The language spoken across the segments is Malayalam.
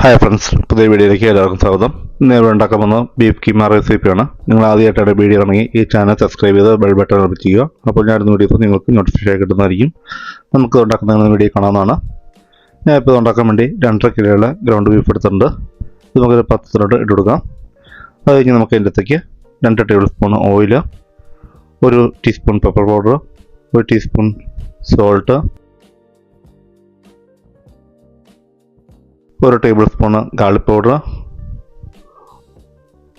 ഹായ് ഫ്രണ്ട്സ്, പുതിയ വീഡിയോയിലേക്ക് എല്ലാവർക്കും സ്വാഗതം. ഇന്ന് ഇവിടെ ഉണ്ടാക്കാൻ പോകുന്ന ബീഫ് കീമ റെസിപ്പിയാണ്. നിങ്ങൾ ആദ്യമായിട്ടാണ് വീഡിയോ ആണെങ്കിൽ ഈ ചാനൽ സബ്സ്ക്രൈബ് ചെയ്ത് ബെൽ ബട്ടൺ ക്ലിക്ക് ചെയ്യുക. അപ്പോൾ ഞാൻ ഇടുന്ന വീഡിയോസ് നിങ്ങൾക്ക് നോട്ടിഫിക്കേഷൻ കിട്ടുന്നതായിരിക്കും. നമുക്ക് ഉണ്ടാക്കുന്ന വീഡിയോ കാണാവുന്നതാണ്. ഞാൻ ഇപ്പോൾ ഉണ്ടാക്കാൻ വേണ്ടി 2.5 കിലോയുള്ള ഗ്രൗണ്ട് ബീഫ് എടുത്തിട്ടുണ്ട്. ഇത് നമുക്കൊരു പാത്രത്തിലോട്ട് ഇട്ട് കൊടുക്കാം. അത് കഴിഞ്ഞ് നമുക്ക് അതിൻ്റെ അകത്തേക്ക് 2 table spoon oil, 1 teaspoon pepper powder, 1 teaspoon salt, 1 table spoon garlic powder,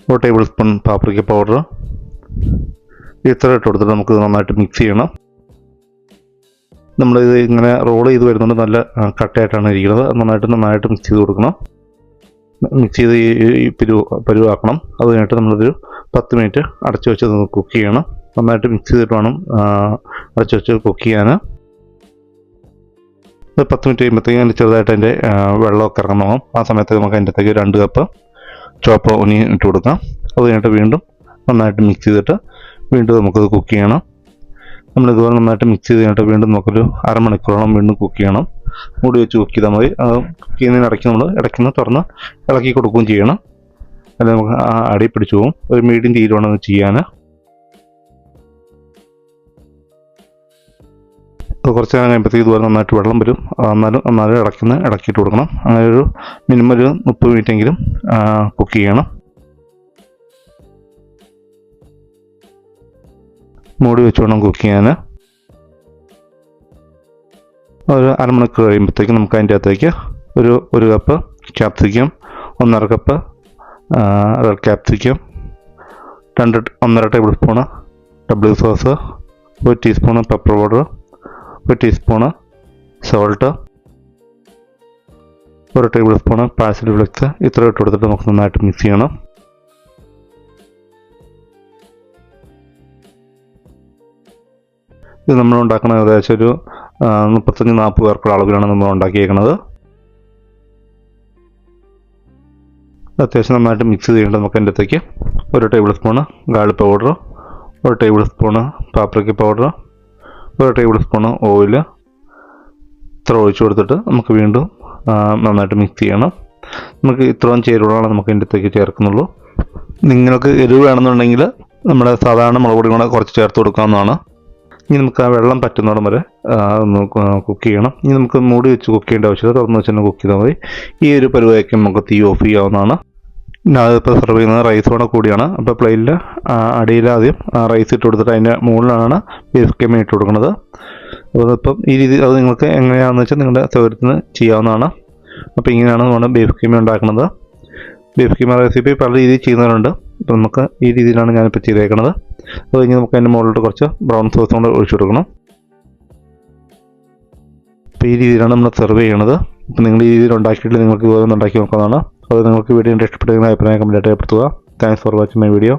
1 table spoon paprika powder, ഇത്ര ഇട്ട് കൊടുത്തിട്ട് നമുക്ക് നന്നായിട്ട് മിക്സ് ചെയ്യണം. നമ്മളിത് ഇങ്ങനെ റോൾ ചെയ്ത് വരുന്നുണ്ട്, നല്ല കട്ടയായിട്ടാണ് ഇരിക്കുന്നത്. നന്നായിട്ട് മിക്സ് ചെയ്ത് കൊടുക്കണം. മിക്സ് ചെയ്ത് ഈ പരുവാക്കണം. അത് കഴിഞ്ഞിട്ട് നമ്മളൊരു 10 മിനിറ്റ് അടച്ചു വെച്ച് കുക്ക് ചെയ്യണം. നന്നായിട്ട് മിക്സ് ചെയ്തിട്ട് വേണം അടച്ചു വെച്ച് കുക്ക് ചെയ്യാൻ. 10 മിനിറ്റ് കഴിയുമ്പോഴത്തേക്കും അതിൻ്റെ ചെറുതായിട്ട് അതിൻ്റെ വെള്ളമൊക്കെ ഇറങ്ങണം. ആ സമയത്ത് നമുക്ക് അതിൻ്റെ അകത്തേക്ക് 2 കപ്പ് ചോപ്പ് ഒനിയൻ ഇട്ട് കൊടുക്കാം. അത് കഴിഞ്ഞിട്ട് വീണ്ടും നന്നായിട്ട് മിക്സ് ചെയ്തിട്ട് വീണ്ടും നമുക്കത് കുക്ക് ചെയ്യണം. നമ്മളിതുപോലെ നന്നായിട്ട് മിക്സ് ചെയ്ത് കഴിഞ്ഞിട്ട് വീണ്ടും നമുക്കൊരു അരമണിക്കൂറോളം വീണ്ടും കുക്ക് ചെയ്യണം. മൂടി വെച്ച് കുക്ക് ചെയ്താൽ മതി. കുക്ക് ചെയ്യുന്നതിന് ഇടയ്ക്ക് തുറന്ന് ഇളക്കി കൊടുക്കുകയും ചെയ്യണം. അല്ലെങ്കിൽ നമുക്ക് അടി പിടിച്ചു പോകും. ഒരു മീഡിയം തീയിൽ വേണം അത് ചെയ്യാൻ. അത് കുറച്ച് നേരം കഴിയുമ്പോഴത്തേക്ക് ഇതുപോലെ നന്നായിട്ട് വെള്ളം വരും. എന്നാലും ഇളക്കിയിട്ട് കൊടുക്കണം. അങ്ങനെ ഒരു മിനിമം ഒരു 30 മിനിറ്റ് എങ്കിലും കുക്ക് ചെയ്യണം. മൂടി വെച്ച് വേണം കുക്ക് ചെയ്യാൻ. ഒരു അരമണിക്കൂർ കഴിയുമ്പോഴത്തേക്കും നമുക്ക് അതിൻ്റെ അകത്തേക്ക് ഒരു cup capsicum, 1.5 cup red capsicum, 1.5 table spoon W sauce, 1 teaspoon pepper powder, 1 teaspoon salt, 1 table spoon parsley flex, ഇത്ര ഇട്ട് കൊടുത്തിട്ട് നമുക്ക് നന്നായിട്ട് മിക്സ് ചെയ്യണം. ഇത് നമ്മൾ ഉണ്ടാക്കുന്ന ഏകദേശം ഒരു 35-40 പേർക്കുള്ള അളവിലാണ് നമ്മൾ ഉണ്ടാക്കിയേക്കുന്നത്. അത്യാവശ്യം നന്നായിട്ട് മിക്സ് ചെയ്യേണ്ടത് നമുക്ക് അതിൻ്റെ അകത്തേക്ക് 1 table spoon garlic powder, 1 table spoon paprika powder, 1 table spoon oil ഇത്ര ഒഴിച്ചു കൊടുത്തിട്ട് നമുക്ക് വീണ്ടും നന്നായിട്ട് മിക്സ് ചെയ്യണം. നമുക്ക് ഇത്രയും ചേരുവകളാണ് നമുക്ക് അതിൻ്റെ അകത്തേക്ക് ചേർക്കുന്നുള്ളൂ. നിങ്ങൾക്ക് എരിവ് വേണമെന്നുണ്ടെങ്കിൽ നമ്മുടെ സാധാരണ മുളക് പൊടി കൂടെ കുറച്ച് ചേർത്ത് കൊടുക്കാവുന്നതാണ്. ഇനി നമുക്ക് ആ വെള്ളം പറ്റുന്നോടം വരെ ഒന്ന് കുക്ക് ചെയ്യണം. ഇനി നമുക്ക് മൂടി വെച്ച് കുക്ക് ചെയ്യേണ്ട ആവശ്യമില്ല. തുറന്ന് വെച്ച് തന്നെ കുക്ക് ചെയ്താൽ മതി. ഈ ഒരു പരുവായിരിക്കും നമുക്ക് തീ ഓഫ് ചെയ്യാവുന്നതാണ്. ഞാനിപ്പോൾ സെർവ് ചെയ്യുന്നത് റൈസോടെ കൂടിയാണ്. അപ്പോൾ പ്ലേറ്റിൽ അടിയിൽ ആദ്യം റൈസ് ഇട്ട് കൊടുത്തിട്ട് അതിൻ്റെ മുകളിലാണ് ബീഫ് കീമ ഇട്ട് കൊടുക്കുന്നത്. അപ്പോൾ ഇപ്പം ഈ രീതി അത് നിങ്ങൾക്ക് എങ്ങനെയാണെന്ന് വെച്ചാൽ നിങ്ങളുടെ സൗകര്യത്തിന് ചെയ്യാവുന്നതാണ്. അപ്പോൾ ഇങ്ങനെയാണ് നമ്മൾ ബീഫ് കീമ ഉണ്ടാക്കുന്നത്. ബീഫ് കീമ റെസിപ്പി പല രീതിയിൽ ചെയ്യുന്നവരുണ്ട്. അപ്പോൾ നമുക്ക് ഈ രീതിയിലാണ് ഞാനിപ്പോൾ ചെയ്തേക്കുന്നത്. അത് കഴിഞ്ഞ് നമുക്ക് അതിൻ്റെ മുകളിലോട്ട് കുറച്ച് ബ്രൗൺ സോസ് കൊണ്ട് ഒഴിച്ചു കൊടുക്കണം. അപ്പോൾ ഈ രീതിയിലാണ് നമ്മൾ സെർവ് ചെയ്യണത്. അപ്പോൾ നിങ്ങൾ ഈ രീതിയിൽ ഉണ്ടാക്കിയിട്ട് നിങ്ങൾക്ക് ഇതുപോലെ ഉണ്ടാക്കി നോക്കാവുന്നതാണ്. അത് നിങ്ങൾക്ക് വീഡിയോ ഇഷ്ടപ്പെട്ടെങ്കിൽ അഭിപ്രായം കമൻറ്റായിട്ട് രേഖപ്പെടുത്തുക. Thanks for watching my video.